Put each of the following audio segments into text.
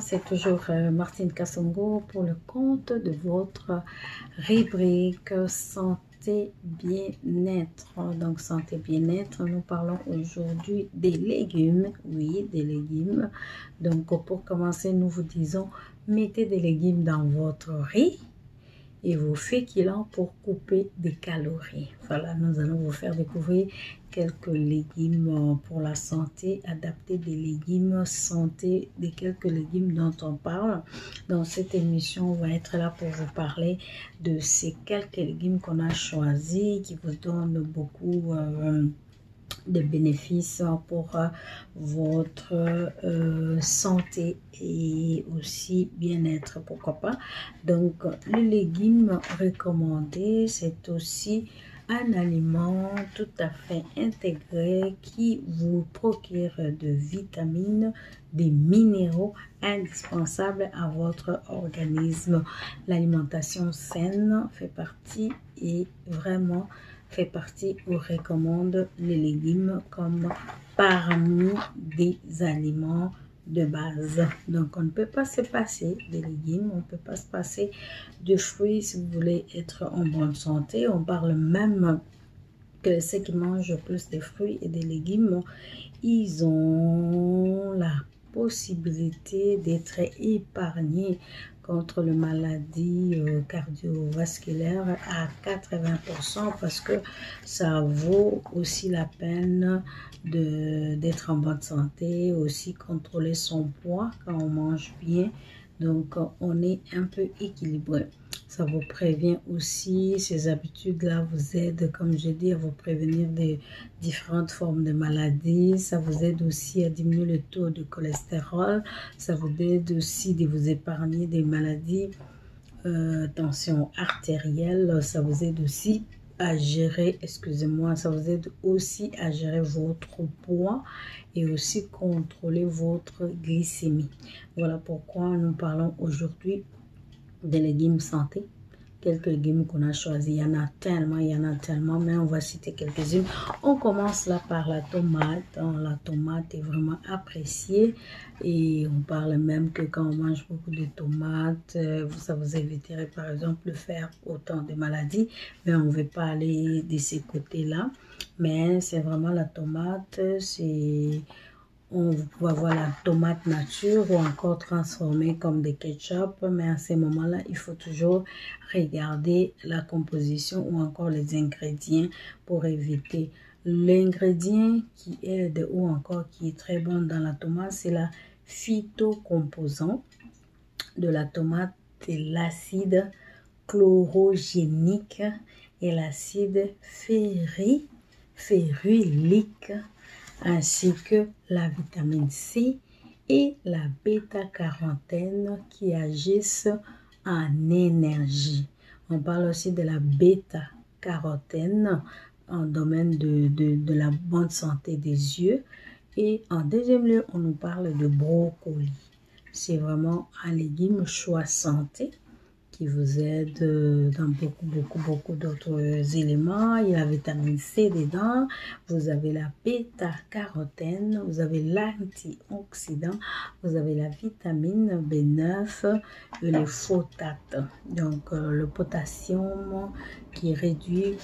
c'est toujours Martine Kassongo pour le compte de votre rubrique santé bien-être. Donc santé bien-être, nous parlons aujourd'hui des légumes, oui, des légumes. Donc pour commencer, nous vous disons, mettez des légumes dans votre riz et vos féculents pour couper des calories. Voilà, nous allons vous faire découvrir quelques légumes pour la santé, adapter des légumes santé, des quelques légumes dont on parle. Dans cette émission, on va être là pour vous parler de ces quelques légumes qu'on a choisis, qui vous donnent beaucoup de bénéfices pour votre santé et aussi bien-être, pourquoi pas. Donc le légume recommandé, c'est aussi un aliment tout à fait intégré qui vous procure de vitamines, des minéraux indispensables à votre organisme. L'alimentation saine fait partie et vraiment fait partie ou recommande les légumes comme parmi des aliments de base. Donc, on ne peut pas se passer des légumes, on ne peut pas se passer de fruits si vous voulez être en bonne santé. On parle même que ceux qui mangent plus de fruits et des légumes, ils ont la possibilité d'être épargnés contre les maladies cardiovasculaires à 80% parce que ça vaut aussi la peine d'être en bonne santé, aussi contrôler son poids quand on mange bien. Donc, on est un peu équilibré. Ça vous prévient aussi, ces habitudes-là vous aident, comme je dis, à vous prévenir des différentes formes de maladies. Ça vous aide aussi à diminuer le taux de cholestérol. Ça vous aide aussi de vous épargner des maladies, tension artérielle. Ça vous aide aussi à gérer, excusez-moi, ça vous aide aussi à gérer votre poids et aussi contrôler votre glycémie. Voilà pourquoi nous parlons aujourd'hui des légumes santé. Quelques légumes qu'on a choisis, il y en a tellement, mais on va citer quelques-unes. On commence là par la tomate. La tomate est vraiment appréciée et on parle même que quand on mange beaucoup de tomates, ça vous éviterait par exemple de faire autant de maladies, mais on ne veut pas aller de ces côtés-là. Mais c'est vraiment la tomate, vous pouvez avoir la tomate nature ou encore transformée comme des ketchup, mais à ces moments-là, il faut toujours regarder la composition ou encore les ingrédients pour éviter. L'ingrédient qui aide ou encore qui est très bon dans la tomate, c'est la phytocomposant de la tomate, c'est l'acide chlorogénique et l'acide férulique, ainsi que la vitamine C et la bêta-carotène qui agissent en énergie. On parle aussi de la bêta-carotène en domaine de la bonne santé des yeux. Et en deuxième lieu, on nous parle de brocoli. C'est vraiment un légume choix santé qui vous aide dans beaucoup d'autres éléments. Il y a la vitamine C dedans, vous avez la bêta-carotène, vous avez l'antioxydant, vous avez la vitamine B9 et les photates. Donc le potassium qui réduit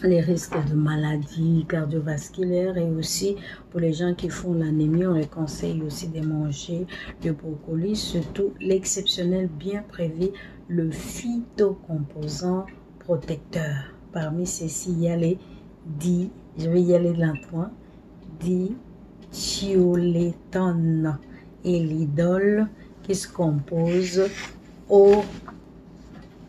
les risques de maladies cardiovasculaires et aussi pour les gens qui font l'anémie, on les conseille aussi de manger le brocoli, surtout l'exceptionnel bien prévu, le phytocomposant protecteur. Parmi ceux-ci, il y a les je vais y aller lentement, dithiolétone et l'idole qui se compose au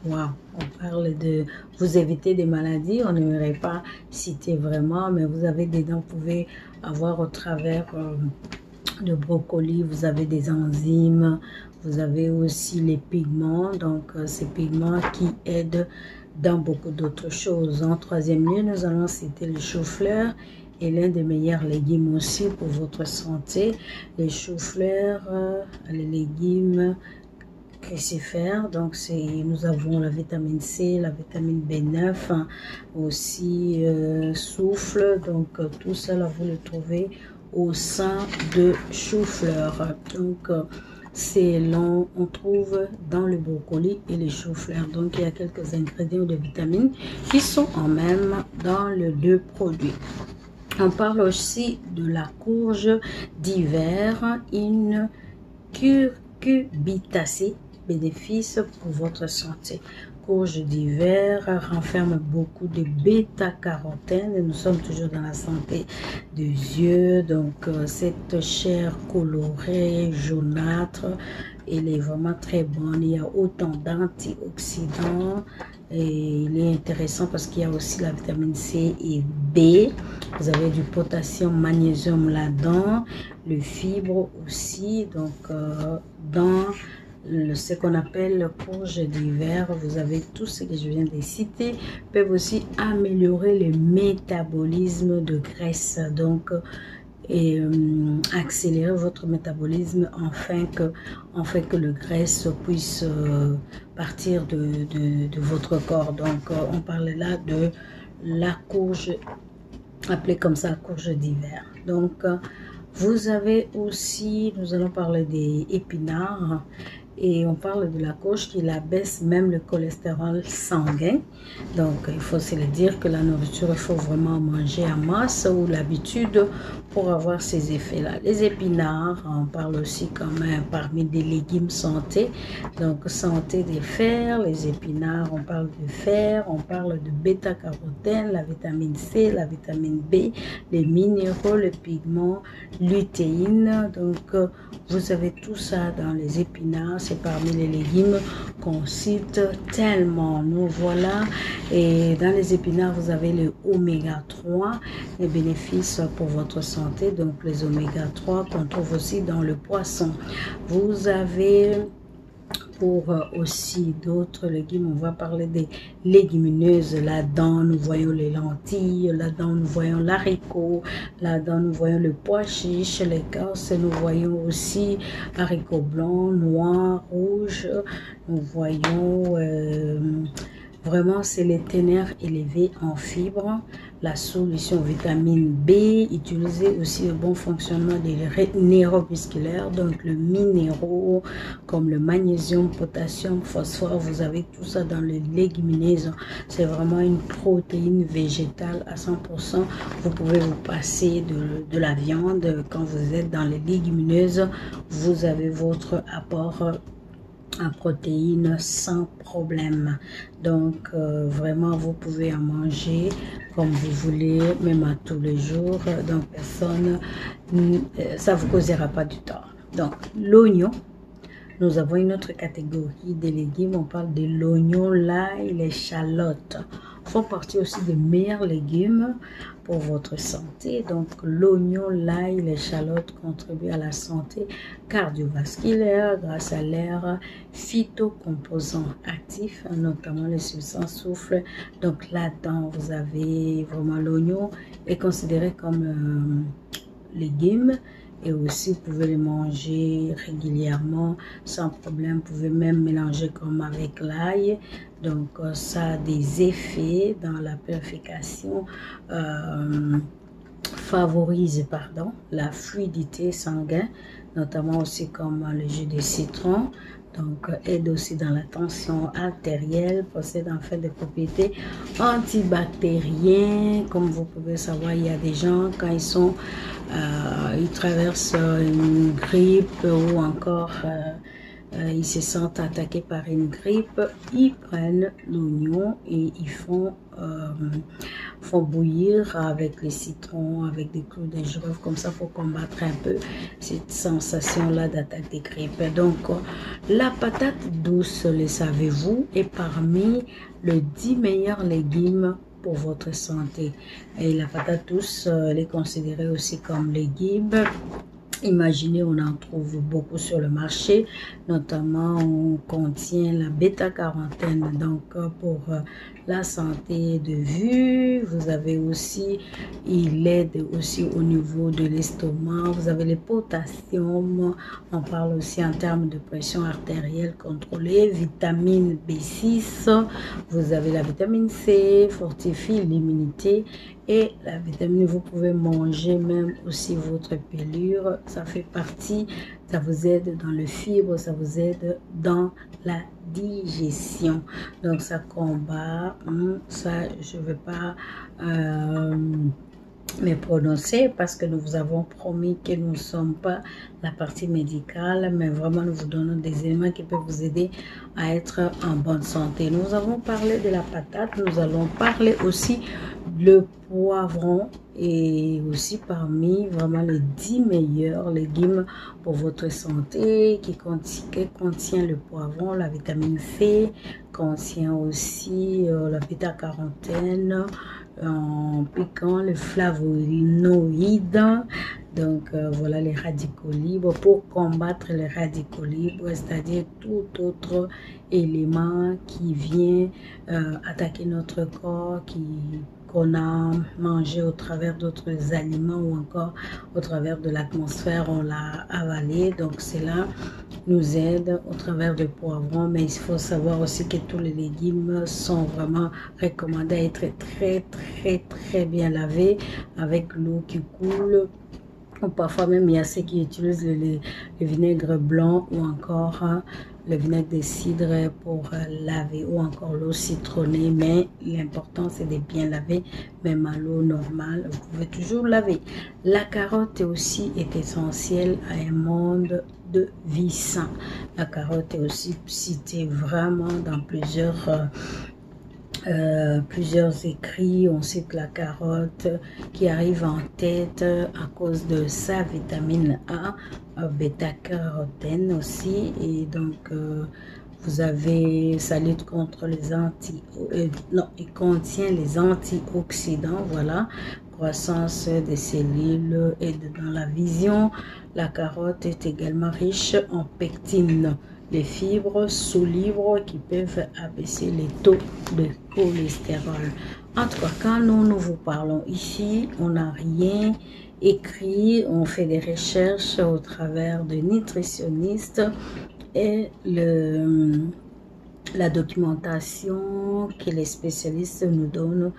wow, on parle de vous éviter des maladies, on n'aimerait pas citer vraiment, mais vous avez dedans, vous pouvez avoir au travers de brocoli, vous avez des enzymes, vous avez aussi les pigments, donc ces pigments qui aident dans beaucoup d'autres choses. En troisième lieu, nous allons citer le chou-fleur et l'un des meilleurs légumes aussi pour votre santé. Les choux-fleurs, les légumes crucifères, donc nous avons la vitamine C, la vitamine B9, hein, aussi souffle, donc tout ça là vous le trouvez au sein de chou-fleur. Donc c'est long, on trouve dans le brocoli et les choux-fleurs. Donc, il y a quelques ingrédients de vitamines qui sont en même dans les deux produits. On parle aussi de la courge d'hiver, une curcubitacée, bénéfice pour votre santé. Courge d'hiver renferme beaucoup de bêta-carotène. Nous sommes toujours dans la santé des yeux. Donc, cette chair colorée, jaunâtre, elle est vraiment très bonne. Il y a autant d'antioxydants. Et il est intéressant parce qu'il y a aussi la vitamine C et B. Vous avez du potassium, magnésium là-dedans. Le fibre aussi. Donc, dans ce qu'on appelle le courge d'hiver, vous avez tout ce que je viens de citer, peuvent aussi améliorer le métabolisme de graisse, donc et accélérer votre métabolisme afin que le graisse puisse partir de votre corps. Donc on parle là de la courge, appelée comme ça, courge d'hiver. Donc vous avez aussi, nous allons parler des épinards. Et on parle de la courge qui abaisse même le cholestérol sanguin. Donc, il faut se le dire que la nourriture, il faut vraiment manger en masse ou l'habitude pour avoir ces effets-là. Les épinards, on parle aussi quand même parmi des légumes santé. Donc, santé des fers, les épinards, on parle de fer, on parle de bêta-carotène, la vitamine C, la vitamine B, les minéraux, les pigments, lutéine. Donc, vous avez tout ça dans les épinards. C'est parmi les légumes qu'on cite tellement. Nous voilà. Et dans les épinards, vous avez le oméga 3, les bénéfices pour votre santé. Donc, les oméga 3 qu'on trouve aussi dans le poisson. Vous avez pour aussi d'autres légumes, on va parler des légumineuses. Là-dedans, nous voyons les lentilles, là-dedans, nous voyons l'haricot, là-dedans, nous voyons le pois chiche, l'écorce, nous voyons aussi haricots blancs, noirs, rouges, nous voyons vraiment, c'est les ténèbres élevés en fibres, la solution vitamine B, utiliser aussi le bon fonctionnement des neuromusculaires, donc le minéraux comme le magnésium, potassium, phosphore, vous avez tout ça dans les légumineuses. C'est vraiment une protéine végétale à 100%. Vous pouvez vous passer de la viande. Quand vous êtes dans les légumineuses, vous avez votre apport en protéines sans problème. Donc vraiment vous pouvez en manger comme vous voulez, même à tous les jours. Donc personne, ça vous causera pas du tort. Donc l'oignon, nous avons une autre catégorie de légumes. On parle de l'oignon, l'ail, les échalotes font partie aussi des meilleurs légumes pour votre santé. Donc l'oignon, l'ail, les échalotes contribuent à la santé cardiovasculaire grâce à leurs phytocomposants actifs, notamment les substances soufre. Donc là-dedans, vous avez vraiment l'oignon est considéré comme légume. Et aussi, vous pouvez les manger régulièrement sans problème. Vous pouvez même mélanger comme avec l'ail. Donc, ça a des effets dans la purification, favorise la fluidité sanguine, notamment aussi comme le jus de citron. Donc, aide aussi dans la tension artérielle, possède en fait des propriétés antibactériennes. Comme vous pouvez savoir, il y a des gens, quand ils traversent une grippe ou encore ils se sentent attaqués par une grippe, ils prennent l'oignon et ils font bouillir avec les citrons, avec des clous de girofle, comme ça pour combattre un peu cette sensation-là d'attaque des grippes. Donc, la patate douce, le savez-vous, est parmi les 10 meilleurs légumes pour votre santé. Et la patate douce, elle est considérée aussi comme légume. Imaginez, on en trouve beaucoup sur le marché, notamment on contient la bêta-carotène, donc pour la santé de vue. Vous avez aussi, il aide aussi au niveau de l'estomac. Vous avez le potassium, on parle aussi en termes de pression artérielle contrôlée, vitamine B6, vous avez la vitamine C, fortifie l'immunité. Et la vitamine, vous pouvez manger même aussi votre pelure, ça fait partie, ça vous aide dans le fibre, ça vous aide dans la digestion. Donc ça combat, ça je ne vais pas me prononcer parce que nous vous avons promis que nous ne sommes pas la partie médicale, mais vraiment nous vous donnons des éléments qui peuvent vous aider à être en bonne santé. Nous avons parlé de la patate, nous allons parler aussi le poivron et aussi parmi vraiment les 10 meilleurs légumes pour votre santé qui contient le poivron, la vitamine C, contient aussi la bêta-carotène, en piquant les flavonoïdes, donc voilà les radicaux libres pour combattre les radicaux libres, c'est-à-dire tout autre élément qui vient attaquer notre corps, qu'on a mangé au travers d'autres aliments ou encore au travers de l'atmosphère, on l'a avalé. Donc cela nous aide au travers du poivron, mais il faut savoir aussi que tous les légumes sont vraiment recommandés à être très bien lavés avec l'eau qui coule. Ou parfois même il y a ceux qui utilisent le vinaigre blanc ou encore le vinaigre de cidre pour laver ou encore l'eau citronnée, mais l'important c'est de bien laver, même à l'eau normale, vous pouvez toujours laver. La carotte aussi est essentielle à un monde de vie sain. La carotte est aussi citée vraiment dans plusieurs écrits. On cite la carotte qui arrive en tête à cause de sa vitamine A, bêta-carotène aussi, et donc vous avez, ça lutte contre les il contient les antioxydants, voilà, croissance des cellules, aide dans la vision. La carotte est également riche en pectine, les fibres solubles qui peuvent abaisser les taux de cholestérol. En tout cas, quand nous vous parlons ici, on n'a rien écrit, on fait des recherches au travers de nutritionnistes et la documentation que les spécialistes nous donnent,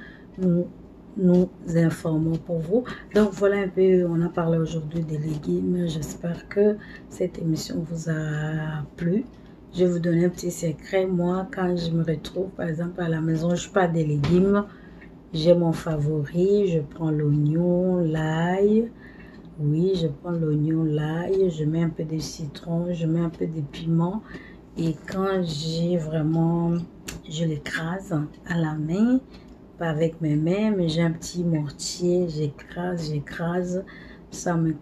nous informons pour vous. Donc voilà un peu, on a parlé aujourd'hui des légumes. J'espère que cette émission vous a plu. Je vais vous donner un petit secret. Moi, quand je me retrouve par exemple à la maison, je parle des légumes. J'ai mon favori, je prends l'oignon, l'ail. Oui, je prends l'oignon, l'ail, je mets un peu de citron, je mets un peu de piment. Et quand j'ai vraiment, je l'écrase à la main, pas avec mes mains, mais j'ai un petit mortier, j'écrase, ça me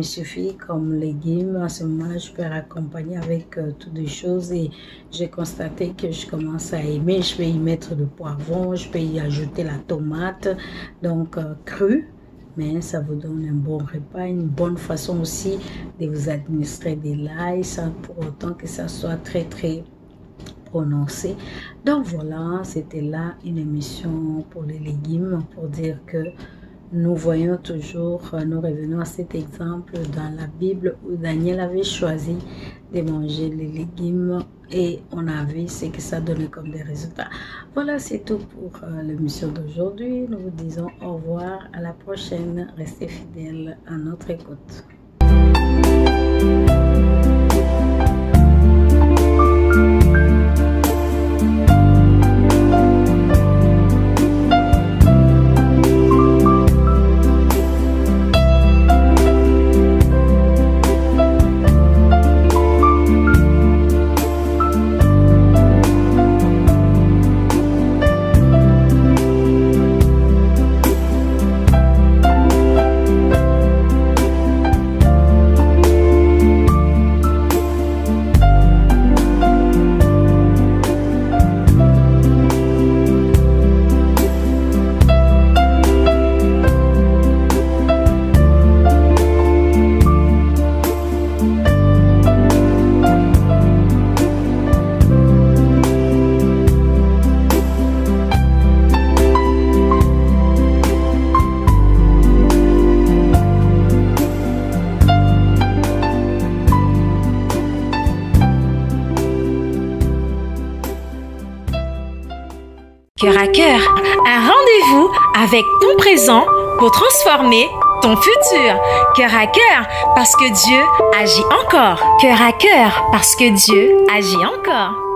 suffit comme légume. À ce moment-là, je peux accompagner avec toutes les choses et j'ai constaté que je commence à aimer. Je peux y mettre du poivron, je peux y ajouter la tomate, donc crue, mais ça vous donne un bon repas, une bonne façon aussi de vous administrer de l'ail sans pour autant que ça soit très prononcé. Donc voilà, c'était là une émission pour les légumes pour dire que nous voyons toujours, nous revenons à cet exemple dans la Bible où Daniel avait choisi de manger les légumes et on a vu ce que ça donnait comme des résultats. Voilà, c'est tout pour l'émission d'aujourd'hui. Nous vous disons au revoir, à la prochaine. Restez fidèles à notre écoute. Cœur à cœur, un rendez-vous avec ton présent pour transformer ton futur. Cœur à cœur, parce que Dieu agit encore. Cœur à cœur, parce que Dieu agit encore.